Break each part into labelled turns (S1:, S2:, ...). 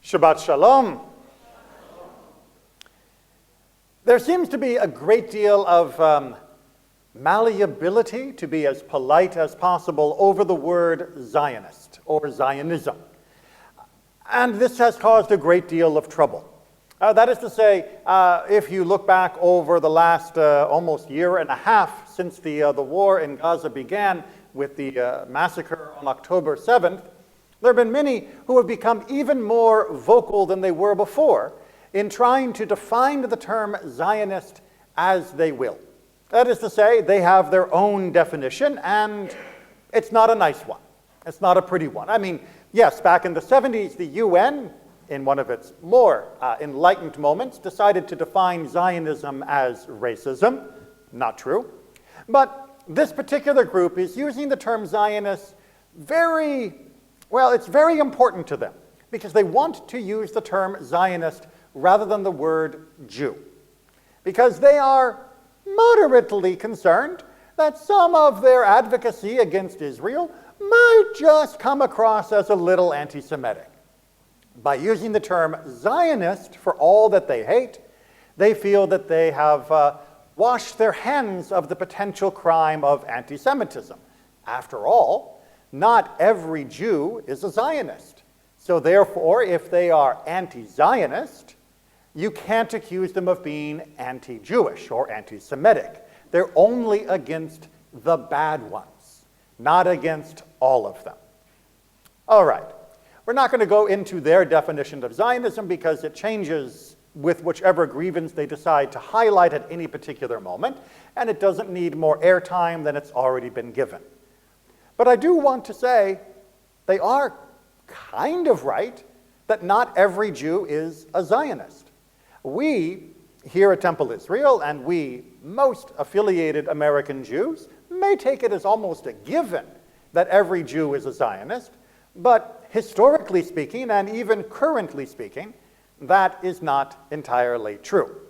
S1: Shabbat Shalom. There seems to be a great deal of malleability, to be as polite as possible, over the word Zionist or Zionism. And this has caused a great deal of trouble. That is to say, if you look back over the last almost year and a half since the war in Gaza began with the massacre on October 7th, there have been many who have become even more vocal than they were before in trying to define the term Zionist as they will. That is to say, they have their own definition, and it's not a nice one. It's not a pretty one. I mean, yes, back in the 70s, the UN, in one of its more enlightened moments, decided to define Zionism as racism. Not true. But this particular group is using the term Zionist it's very important to them because they want to use the term Zionist rather than the word Jew. Because they are moderately concerned that some of their advocacy against Israel might just come across as a little anti-Semitic. By using the term Zionist for all that they hate, they feel that they have washed their hands of the potential crime of anti-Semitism. After all, not every Jew is a Zionist. So therefore, if they are anti-Zionist, you can't accuse them of being anti-Jewish or anti-Semitic. They're only against the bad ones, not against all of them. All right. We're not going to go into their definition of Zionism because it changes with whichever grievance they decide to highlight at any particular moment, and it doesn't need more airtime than it's already been given. But I do want to say they are kind of right that not every Jew is a Zionist. We, here at Temple Israel, and we, most affiliated American Jews, may take it as almost a given that every Jew is a Zionist, but historically speaking, and even currently speaking, that is not entirely true.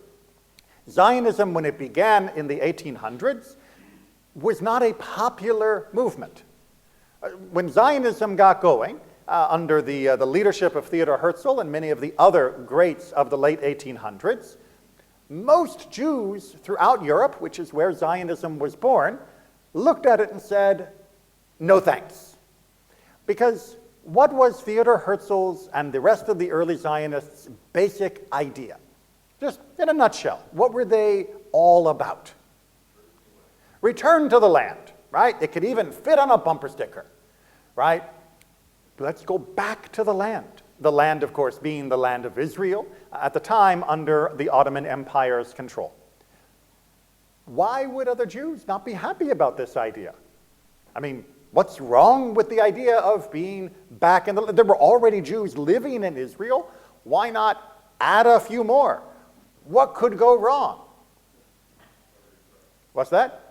S1: Zionism, when it began in the 1800s, was not a popular movement. When Zionism got going, under the leadership of Theodor Herzl and many of the other greats of the late 1800s, most Jews throughout Europe, which is where Zionism was born, looked at it and said, no thanks. Because what was Theodor Herzl's and the rest of the early Zionists' basic idea? Just in a nutshell, what were they all about? Return to the land, right? It could even fit on a bumper sticker, right? Let's go back to the land. The land, of course, being the land of Israel, at the time under the Ottoman Empire's control. Why would other Jews not be happy about this idea? I mean, what's wrong with the idea of being back in the land? There were already Jews living in Israel. Why not add a few more? What could go wrong? What's that?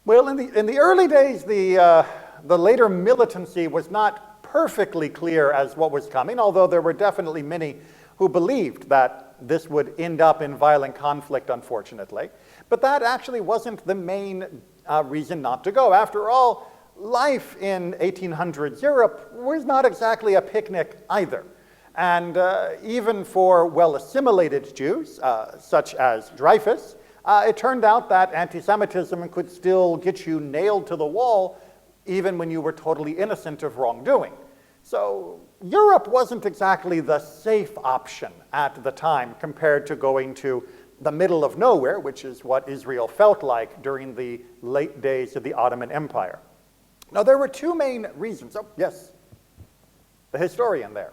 S1: Well, in the early days, the later militancy was not perfectly clear as what was coming, although there were definitely many who believed that this would end up in violent conflict, unfortunately. But that actually wasn't the main reason not to go. After all, life in 1800s Europe was not exactly a picnic either. And even for well-assimilated Jews, such as Dreyfus, it turned out that anti-Semitism could still get you nailed to the wall even when you were totally innocent of wrongdoing. So Europe wasn't exactly the safe option at the time compared to going to the middle of nowhere, which is what Israel felt like during the late days of the Ottoman Empire. Now, there were two main reasons. Oh, yes, the historian there.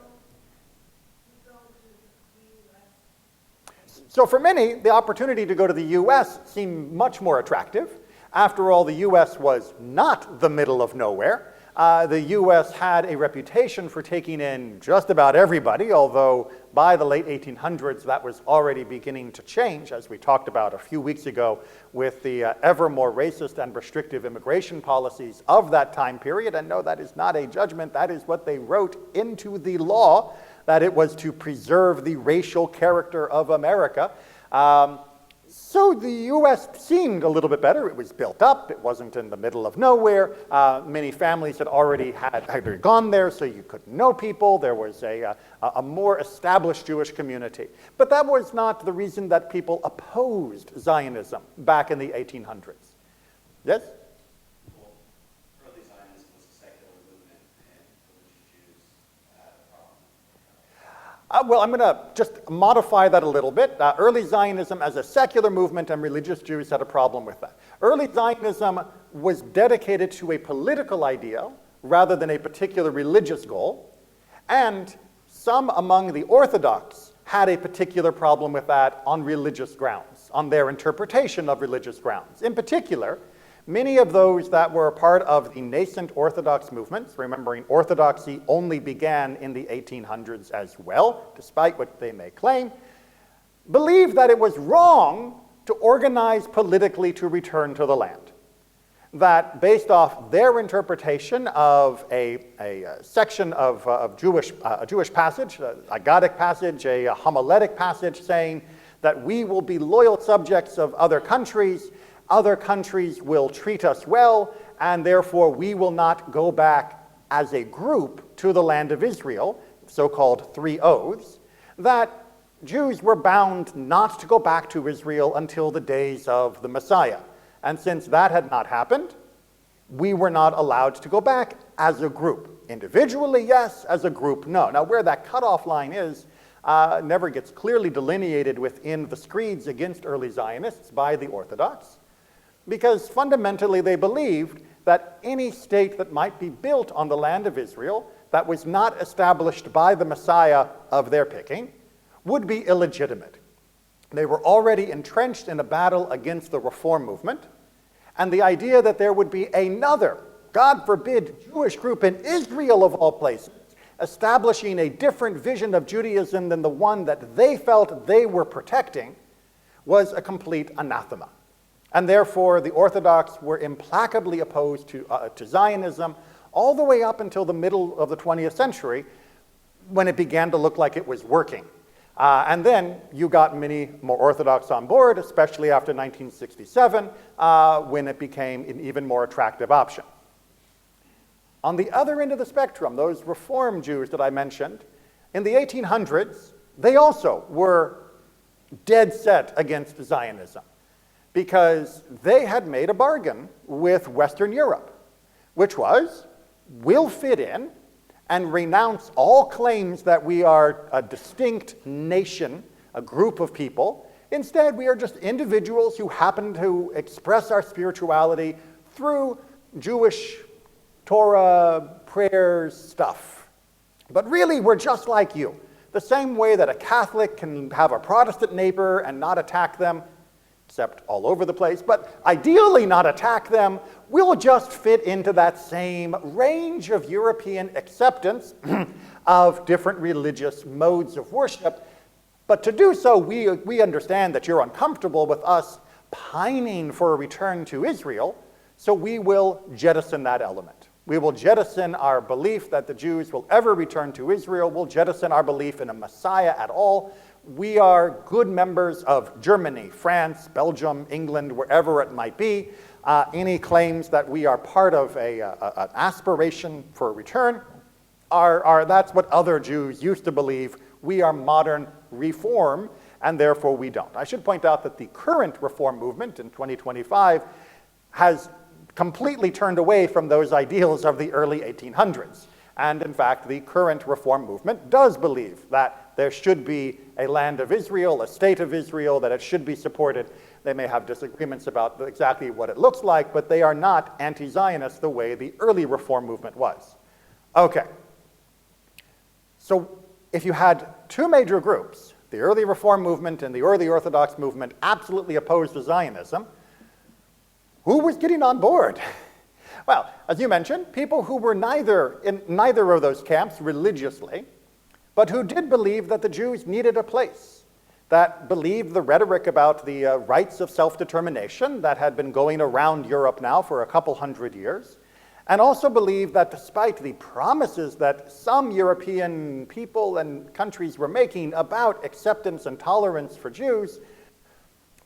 S1: So for many, the opportunity to go to the U.S. seemed much more attractive. After all, the U.S. was not the middle of nowhere. The U.S. had a reputation for taking in just about everybody, although by the late 1800s, that was already beginning to change, as we talked about a few weeks ago with the ever more racist and restrictive immigration policies of that time period. And no, that is not a judgment. That is what they wrote into the law, that it was to preserve the racial character of America. So the U.S. seemed a little bit better. It was built up. It wasn't in the middle of nowhere. Many families had already gone there, so you could know people. There was a more established Jewish community. But that was not the reason that people opposed Zionism back in the 1800s. Yes?
S2: Well, early Zionism was a secular movement, and religious Jews had a problem.
S1: Well, I'm going to just modify that a little bit. Early Zionism as a secular movement, and religious Jews had a problem with that. Early Zionism was dedicated to a political ideal rather than a particular religious goal, and some among the Orthodox had a particular problem with that on religious grounds, on their interpretation of religious grounds. In particular, many of those that were part of the nascent Orthodox movements, remembering Orthodoxy only began in the 1800s as well, despite what they may claim, believed that it was wrong to organize politically to return to the land. That based off their interpretation of a section of a Jewish passage, a Aggadic passage, a homiletic passage saying that we will be loyal subjects of other countries will treat us well, and therefore we will not go back as a group to the land of Israel, so-called three oaths, that Jews were bound not to go back to Israel until the days of the Messiah. And since that had not happened, we were not allowed to go back as a group. Individually, yes. As a group, no. Now, where that cutoff line is never gets clearly delineated within the screeds against early Zionists by the Orthodox, because fundamentally they believed that any state that might be built on the land of Israel that was not established by the Messiah of their picking would be illegitimate. They were already entrenched in a battle against the Reform movement, and the idea that there would be another, God forbid, Jewish group in Israel of all places, establishing a different vision of Judaism than the one that they felt they were protecting, was a complete anathema. And therefore, the Orthodox were implacably opposed to Zionism all the way up until the middle of the 20th century, when it began to look like it was working. And then you got many more Orthodox on board, especially after 1967, when it became an even more attractive option. On the other end of the spectrum, those Reform Jews that I mentioned, in the 1800s, they also were dead set against Zionism, because they had made a bargain with Western Europe, which was, we'll fit in and renounce all claims that we are a distinct nation, a group of people. Instead, we are just individuals who happen to express our spirituality through Jewish Torah, prayers, stuff. But really, we're just like you. The same way that a Catholic can have a Protestant neighbor and not attack them, except all over the place, but ideally not attack them, we'll just fit into that same range of European acceptance of different religious modes of worship. But to do so, we understand that you're uncomfortable with us pining for a return to Israel, so we will jettison that element. We will jettison our belief that the Jews will ever return to Israel. We'll jettison our belief in a Messiah at all. We are good members of Germany, France, Belgium, England, wherever it might be. Any claims that we are part of an aspiration for a return that's what other Jews used to believe. We are modern Reform, and therefore we don't. I should point out that the current Reform movement in 2025 has completely turned away from those ideals of the early 1800s. And in fact, the current Reform movement does believe that there should be a land of Israel, a state of Israel, that it should be supported. They may have disagreements about exactly what it looks like, but they are not anti-Zionist the way the early Reform movement was. Okay. So if you had two major groups, the early Reform movement and the early Orthodox movement, absolutely opposed to Zionism, who was getting on board? Well, as you mentioned, people who were in neither of those camps religiously, but who did believe that the Jews needed a place, that believed the rhetoric about the rights of self-determination that had been going around Europe now for a couple hundred years, and also believed that despite the promises that some European people and countries were making about acceptance and tolerance for Jews,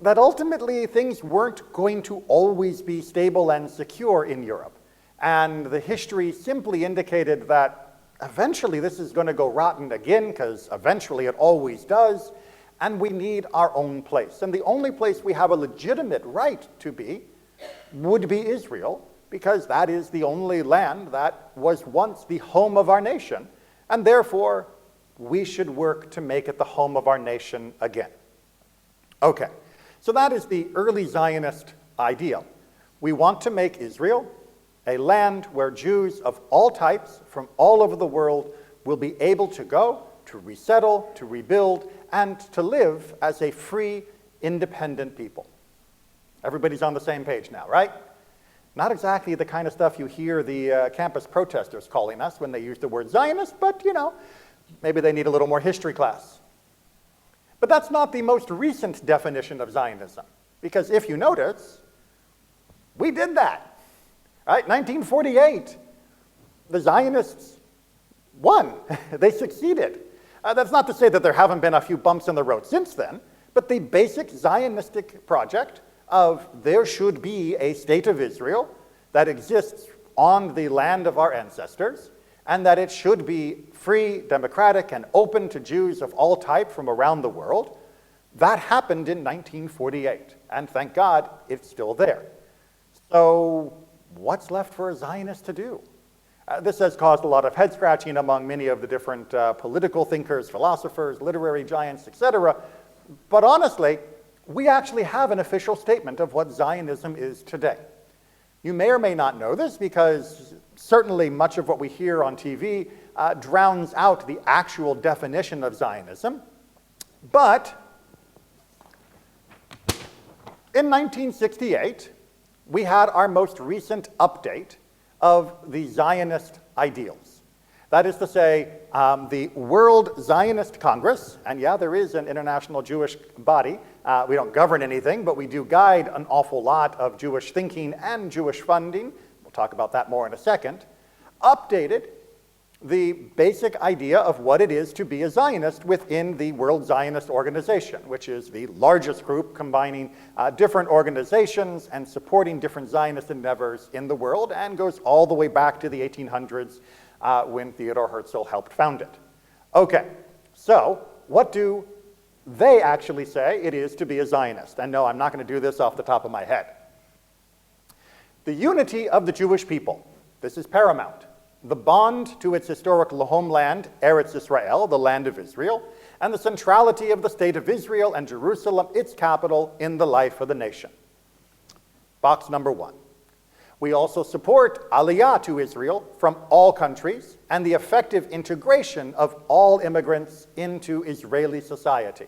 S1: that ultimately things weren't going to always be stable and secure in Europe. And the history simply indicated that eventually this is going to go rotten again, because eventually it always does, and we need our own place. And the only place we have a legitimate right to be would be Israel, because that is the only land that was once the home of our nation, and therefore we should work to make it the home of our nation again. Okay, so that is the early Zionist ideal. We want to make Israel a land where Jews of all types from all over the world will be able to go, to resettle, to rebuild, and to live as a free, independent people. Everybody's on the same page now, right? Not exactly the kind of stuff you hear the campus protesters calling us when they use the word Zionist, but you know, maybe they need a little more history class. But that's not the most recent definition of Zionism, because if you notice, we did that. Right? 1948, the Zionists won. They succeeded. That's not to say that there haven't been a few bumps in the road since then, but the basic Zionistic project of there should be a state of Israel that exists on the land of our ancestors, and that it should be free, democratic, and open to Jews of all type from around the world, that happened in 1948. And thank God it's still there. So what's left for a Zionist to do? This has caused a lot of head scratching among many of the different political thinkers, philosophers, literary giants, etc. But honestly, we actually have an official statement of what Zionism is today. You may or may not know this, because certainly much of what we hear on TV drowns out the actual definition of Zionism. But in 1968, we had our most recent update of the Zionist ideals. That is to say, the World Zionist Congress, and yeah, there is an international Jewish body. We don't govern anything, but we do guide an awful lot of Jewish thinking and Jewish funding. We'll talk about that more in a second. Updated the basic idea of what it is to be a Zionist within the World Zionist Organization, which is the largest group combining different organizations and supporting different Zionist endeavors in the world, and goes all the way back to the 1800s when Theodor Herzl helped found it. Okay, so what do they actually say it is to be a Zionist? And no, I'm not going to do this off the top of my head. The unity of the Jewish people. This is paramount. The bond to its historical homeland, Eretz Israel, the land of Israel, and the centrality of the state of Israel and Jerusalem, its capital, in the life of the nation. Box number 1. We also support Aliyah to Israel from all countries and the effective integration of all immigrants into Israeli society.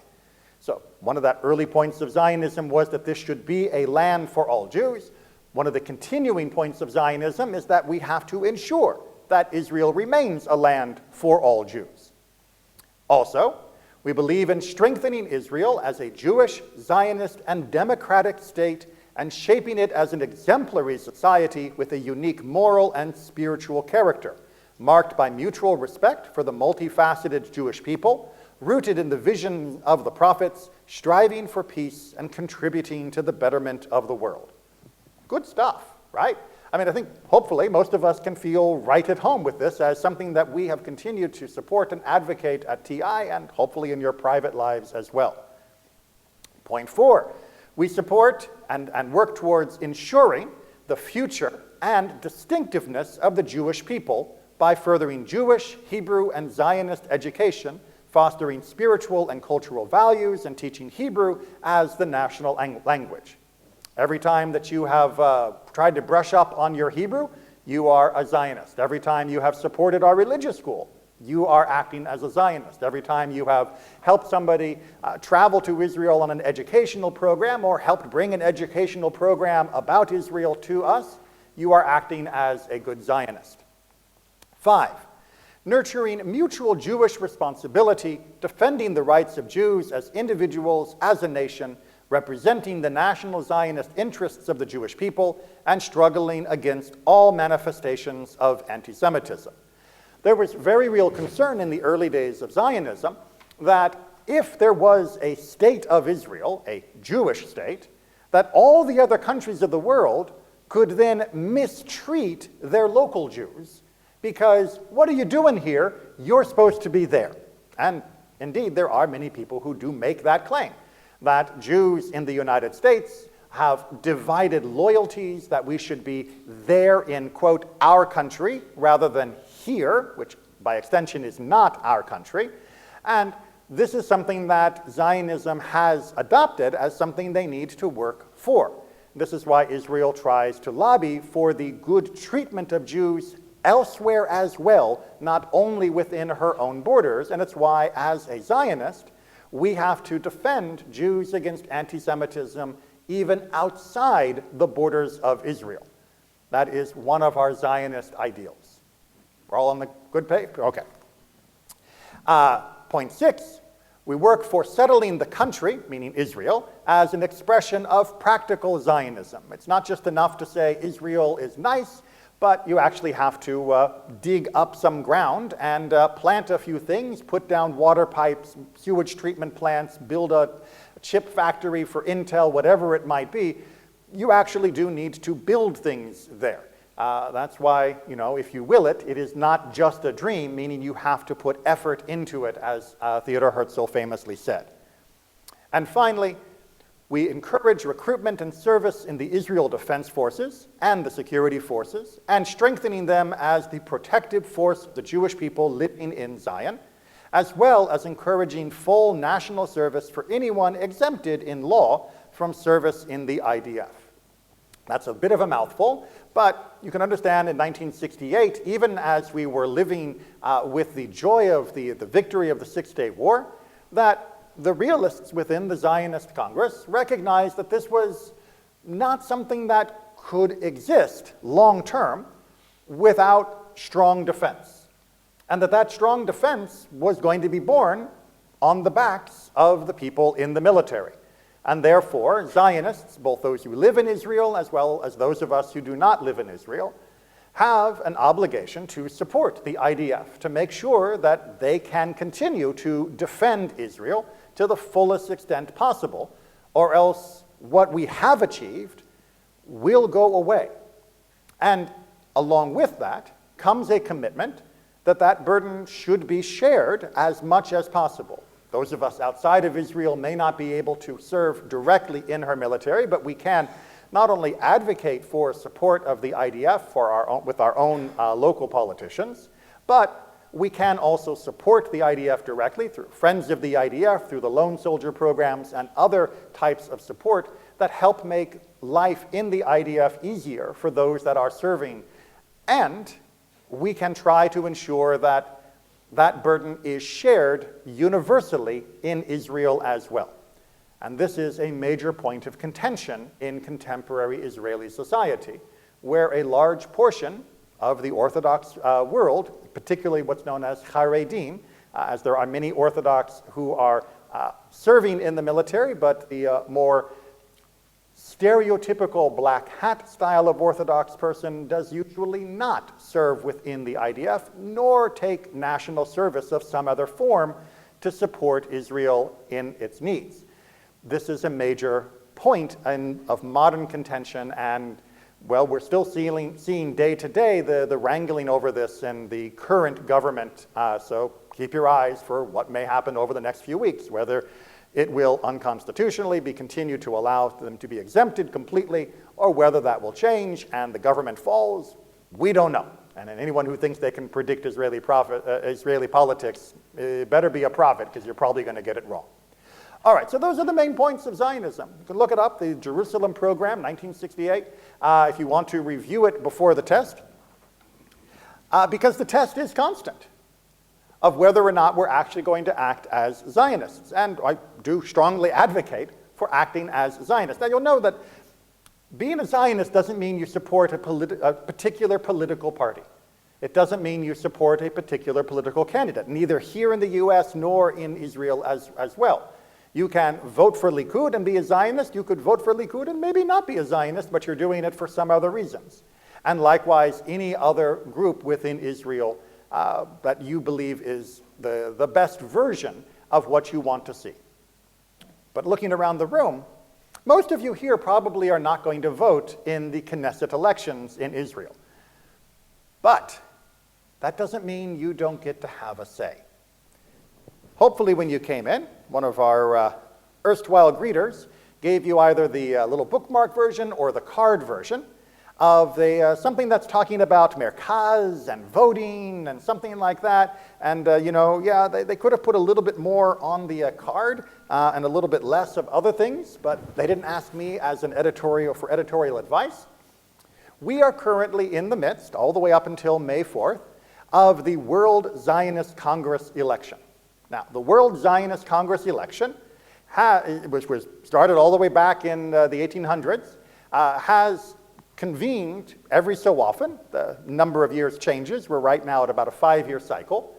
S1: So one of the early points of Zionism was that this should be a land for all Jews. One of the continuing points of Zionism is that we have to ensure that Israel remains a land for all Jews. Also, we believe in strengthening Israel as a Jewish, Zionist, and democratic state, and shaping it as an exemplary society with a unique moral and spiritual character, marked by mutual respect for the multifaceted Jewish people, rooted in the vision of the prophets, striving for peace and contributing to the betterment of the world. Good stuff, right? I mean, I think hopefully most of us can feel right at home with this as something that we have continued to support and advocate at TI, and hopefully in your private lives as well. Point 4, we support and work towards ensuring the future and distinctiveness of the Jewish people by furthering Jewish, Hebrew, and Zionist education, fostering spiritual and cultural values, and teaching Hebrew as the national language. Every time that you have tried to brush up on your Hebrew, you are a Zionist. Every time you have supported our religious school, you are acting as a Zionist. Every time you have helped somebody travel to Israel on an educational program, or helped bring an educational program about Israel to us, you are acting as a good Zionist. 5, nurturing mutual Jewish responsibility, defending the rights of Jews as individuals, as a nation, representing the national Zionist interests of the Jewish people, and struggling against all manifestations of anti-Semitism. There was very real concern in the early days of Zionism that if there was a state of Israel, a Jewish state, that all the other countries of the world could then mistreat their local Jews, because what are you doing here? You're supposed to be there. And indeed, there are many people who do make that claim, that Jews in the United States have divided loyalties, that we should be there in, quote, our country, rather than here, which by extension is not our country. And this is something that Zionism has adopted as something they need to work for. This is why Israel tries to lobby for the good treatment of Jews elsewhere as well, not only within her own borders. And it's why, as a Zionist, we have to defend Jews against anti-Semitism even outside the borders of Israel. That is one of our Zionist ideals. We're all on the good page? Okay. Point 6, we work for settling the country, meaning Israel, as an expression of practical Zionism. It's not just enough to say Israel is nice, but you actually have to dig up some ground and plant a few things, put down water pipes, sewage treatment plants, build a chip factory for Intel, whatever it might be. You actually do need to build things there. That's why, if you will it, it is not just a dream, meaning you have to put effort into it, as Theodor Herzl famously said. And finally, we encourage recruitment and service in the Israel Defense Forces and the security forces, and strengthening them as the protective force of the Jewish people living in Zion, as well as encouraging full national service for anyone exempted in law from service in the IDF. That's a bit of a mouthful, but you can understand in 1968, even as we were living with the joy of the victory of the Six-Day War, that the realists within the Zionist Congress recognized that this was not something that could exist long-term without strong defense, and that strong defense was going to be born on the backs of the people in the military. And therefore, Zionists, both those who live in Israel as well as those of us who do not live in Israel, have an obligation to support the IDF, to make sure that they can continue to defend Israel to the fullest extent possible, or else what we have achieved will go away. And along with that comes a commitment that that burden should be shared as much as possible. Those of us outside of Israel may not be able to serve directly in her military, but we can not only advocate for support of the IDF with our own local politicians, but we can also support the IDF directly through Friends of the IDF, through the Lone Soldier programs, and other types of support that help make life in the IDF easier for those that are serving. And we can try to ensure that that burden is shared universally in Israel as well. And this is a major point of contention in contemporary Israeli society, where a large portion of the Orthodox world, particularly what's known as Haredim, as there are many Orthodox who are serving in the military, but the more stereotypical black hat style of Orthodox person does usually not serve within the IDF, nor take national service of some other form to support Israel in its needs. This is a major point of modern contention, and well, we're still seeing day to day the wrangling over this in the current government, so keep your eyes for what may happen over the next few weeks, whether it will unconstitutionally be continued to allow them to be exempted completely, or whether that will change and the government falls. We don't know. And anyone who thinks they can predict Israeli politics better be a prophet, because you're probably going to get it wrong. All right, so those are the main points of Zionism. You can look it up, the Jerusalem Program, 1968, if you want to review it before the test, because the test is constant of whether or not we're actually going to act as Zionists. And I do strongly advocate for acting as Zionists. Now, you'll know that being a Zionist doesn't mean you support a particular political party. It doesn't mean you support a particular political candidate, neither here in the US nor in Israel as well. You can vote for Likud and be a Zionist. You could vote for Likud and maybe not be a Zionist, but you're doing it for some other reasons. And likewise, any other group within Israel that you believe is the best version of what you want to see. But looking around the room, most of you here probably are not going to vote in the Knesset elections in Israel. But that doesn't mean you don't get to have a say. Hopefully when you came in, one of our erstwhile greeters gave you either the little bookmark version or the card version of something that's talking about merkaz and voting and something like that. And, they could have put a little bit more on the card and a little bit less of other things, but they didn't ask me as an editorial advice. We are currently in the midst, all the way up until May 4th, of the World Zionist Congress election. Now, the World Zionist Congress election, which was started all the way back in the 1800s, has convened every so often. The number of years changes. We're right now at about a 5-year cycle.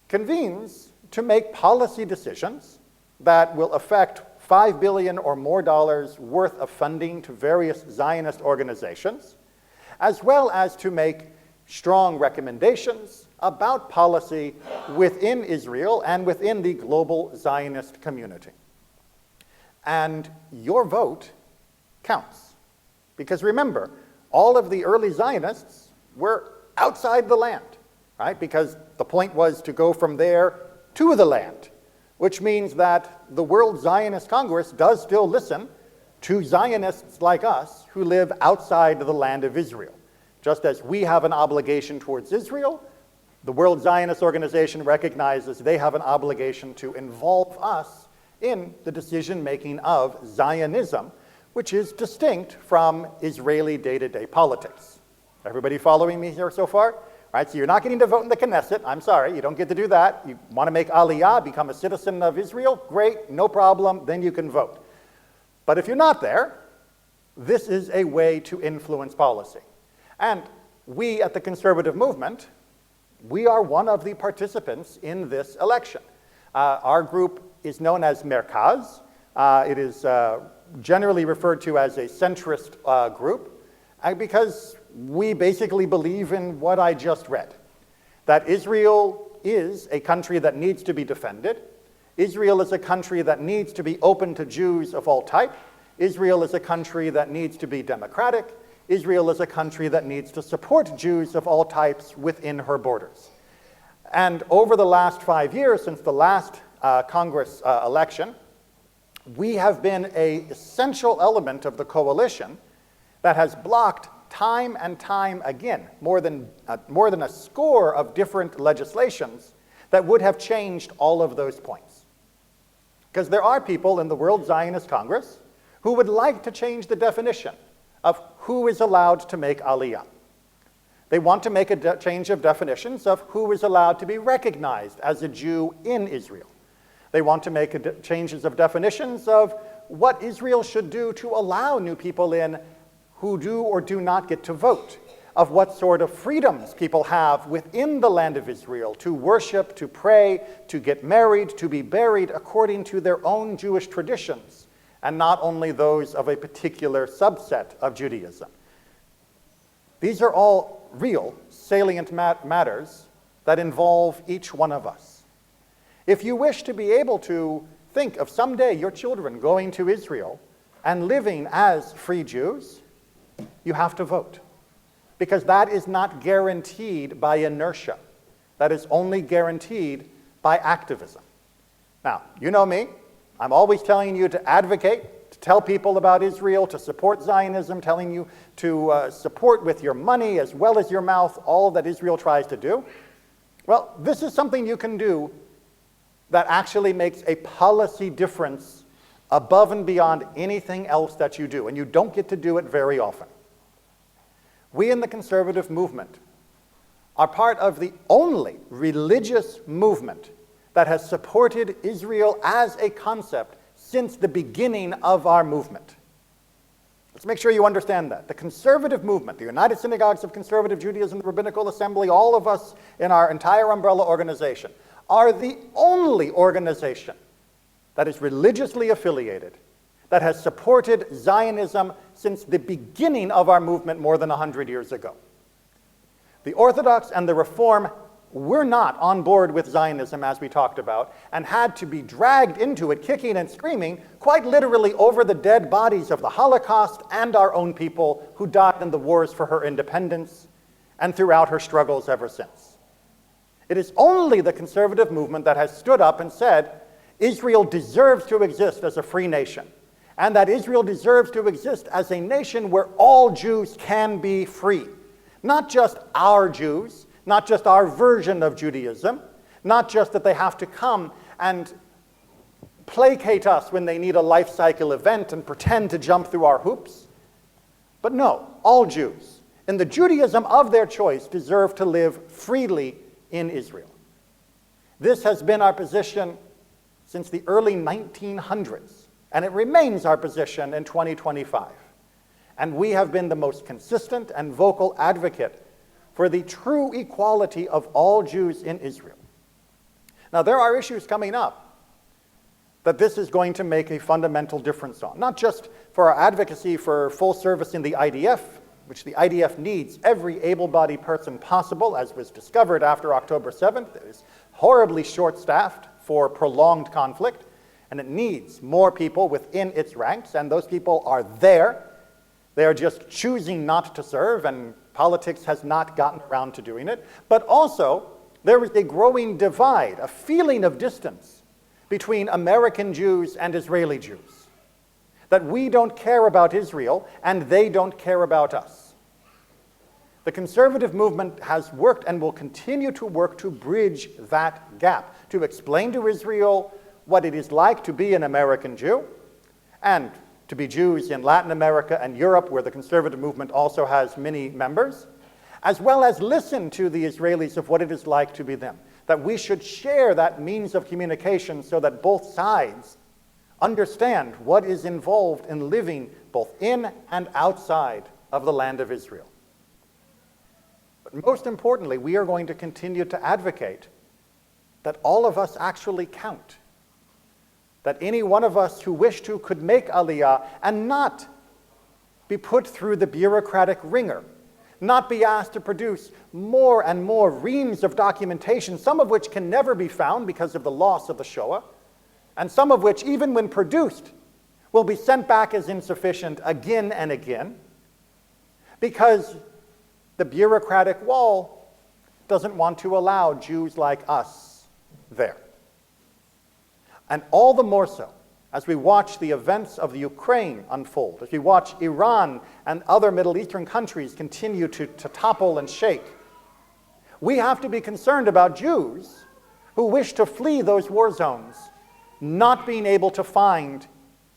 S1: Convenes to make policy decisions that will affect $5 billion or more worth of funding to various Zionist organizations, as well as to make strong recommendations about policy within Israel and within the global Zionist community. And your vote counts. Because remember, all of the early Zionists were outside the land, right? Because the point was to go from there to the land, which means that the World Zionist Congress does still listen to Zionists like us who live outside the land of Israel. Just as we have an obligation towards Israel, the World Zionist Organization recognizes they have an obligation to involve us in the decision-making of Zionism, which is distinct from Israeli day-to-day politics. Everybody following me here so far? All right, so you're not getting to vote in the Knesset. I'm sorry, you don't get to do that. You want to make Aliyah, become a citizen of Israel? Great, no problem, then you can vote. But if you're not there, this is a way to influence policy. And we at the conservative movement, we are one of the participants in this election. Our group is known as Merkaz. It is generally referred to as a centrist group because we basically believe in what I just read, that Israel is a country that needs to be defended. Israel is a country that needs to be open to Jews of all type. Israel is a country that needs to be democratic. Israel is a country that needs to support Jews of all types within her borders. And over the last 5 years, since the last Congress election, we have been an essential element of the coalition that has blocked time and time again more than a score of different legislations that would have changed all of those points. Because there are people in the World Zionist Congress who would like to change the definition of who is allowed to make Aliyah. They want to make a change of definitions of who is allowed to be recognized as a Jew in Israel. They want to make changes of definitions of what Israel should do to allow new people in who do or do not get to vote, of what sort of freedoms people have within the land of Israel to worship, to pray, to get married, to be buried according to their own Jewish traditions, and not only those of a particular subset of Judaism. These are all real, salient matters that involve each one of us. If you wish to be able to think of someday your children going to Israel and living as free Jews, you have to vote. Because that is not guaranteed by inertia. That is only guaranteed by activism. Now, you know me. I'm always telling you to advocate, to tell people about Israel, to support Zionism, telling you to support with your money as well as your mouth all that Israel tries to do. Well, this is something you can do that actually makes a policy difference above and beyond anything else that you do, and you don't get to do it very often. We in the conservative movement are part of the only religious movement that has supported Israel as a concept since the beginning of our movement. Let's make sure you understand that. The conservative movement, the United Synagogues of Conservative Judaism, the Rabbinical Assembly, all of us in our entire umbrella organization, are the only organization that is religiously affiliated, that has supported Zionism since the beginning of our movement more than 100 years ago. The Orthodox and the Reform were not on board with Zionism, as we talked about, and had to be dragged into it, kicking and screaming, quite literally over the dead bodies of the Holocaust and our own people who died in the wars for her independence and throughout her struggles ever since. It is only the conservative movement that has stood up and said, Israel deserves to exist as a free nation, and that Israel deserves to exist as a nation where all Jews can be free. Not just our Jews, not just our version of Judaism, not just that they have to come and placate us when they need a life cycle event and pretend to jump through our hoops, but no, all Jews, in the Judaism of their choice, deserve to live freely in Israel. This has been our position since the early 1900s, and it remains our position in 2025. And we have been the most consistent and vocal advocate for the true equality of all Jews in Israel. Now, there are issues coming up that this is going to make a fundamental difference on, not just for our advocacy for full service in the IDF, which the IDF needs every able-bodied person possible, as was discovered after October 7th. It is horribly short-staffed for prolonged conflict, and it needs more people within its ranks, and those people are there. They are just choosing not to serve, and politics has not gotten around to doing it. But also, there is a growing divide, a feeling of distance between American Jews and Israeli Jews. That we don't care about Israel, and they don't care about us. The conservative movement has worked and will continue to work to bridge that gap, to explain to Israel what it is like to be an American Jew, and to be Jews in Latin America and Europe, where the conservative movement also has many members, as well as listen to the Israelis of what it is like to be them. That we should share that means of communication so that both sides understand what is involved in living both in and outside of the land of Israel. But most importantly, we are going to continue to advocate that all of us actually count. That any one of us who wish to could make Aliyah and not be put through the bureaucratic ringer, not be asked to produce more and more reams of documentation, some of which can never be found because of the loss of the Shoah, and some of which, even when produced, will be sent back as insufficient again and again, because the bureaucratic wall doesn't want to allow Jews like us there. And all the more so, as we watch the events of the Ukraine unfold, as we watch Iran and other Middle Eastern countries continue to topple and shake, we have to be concerned about Jews who wish to flee those war zones, not being able to find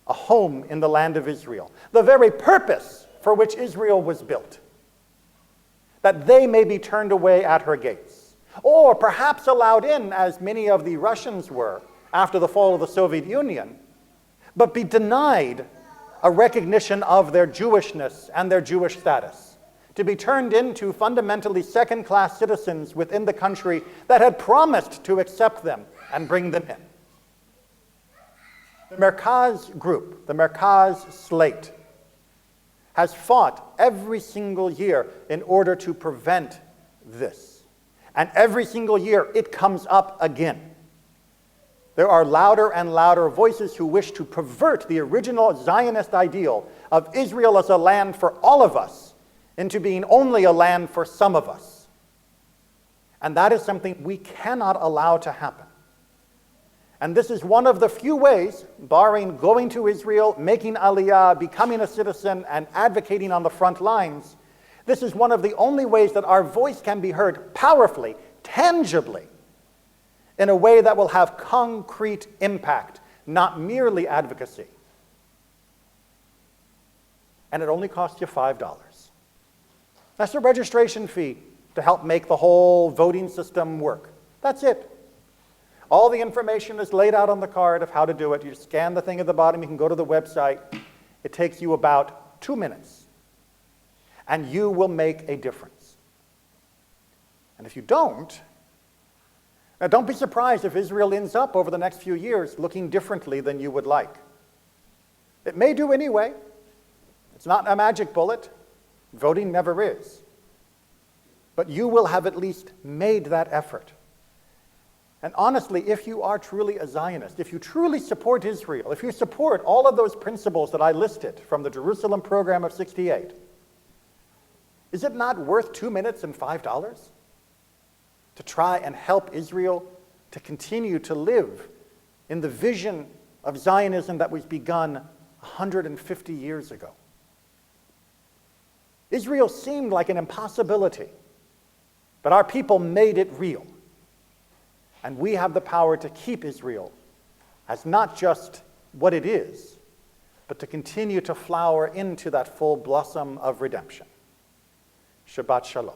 S1: a home in the land of Israel, the very purpose for which Israel was built, that they may be turned away at her gates, or perhaps allowed in, as many of the Russians were, after the fall of the Soviet Union, but be denied a recognition of their Jewishness and their Jewish status, to be turned into fundamentally second-class citizens within the country that had promised to accept them and bring them in. The Merkaz group, the Merkaz slate, has fought every single year in order to prevent this. And every single year it comes up again. There are louder and louder voices who wish to pervert the original Zionist ideal of Israel as a land for all of us into being only a land for some of us. And that is something we cannot allow to happen. And this is one of the few ways, barring going to Israel, making Aliyah, becoming a citizen, and advocating on the front lines, this is one of the only ways that our voice can be heard powerfully, tangibly, in a way that will have concrete impact, not merely advocacy. And it only costs you $5. That's the registration fee to help make the whole voting system work. That's it. All the information is laid out on the card of how to do it. You scan the thing at the bottom, you can go to the website. It takes you about 2 minutes. And you will make a difference. And if you don't, now don't be surprised if Israel ends up over the next few years looking differently than you would like. It may do anyway. It's not a magic bullet. Voting never is. but you will have at least made that effort. And honestly, if you are truly a Zionist, if you truly support Israel, if you support all of those principles that I listed from the Jerusalem program of '68, is it not worth 2 minutes and $5 to try and help Israel to continue to live in the vision of Zionism that was begun 150 years ago? Israel seemed like an impossibility, but our people made it real. And we have the power to keep Israel as not just what it is, but to continue to flower into that full blossom of redemption. Shabbat Shalom.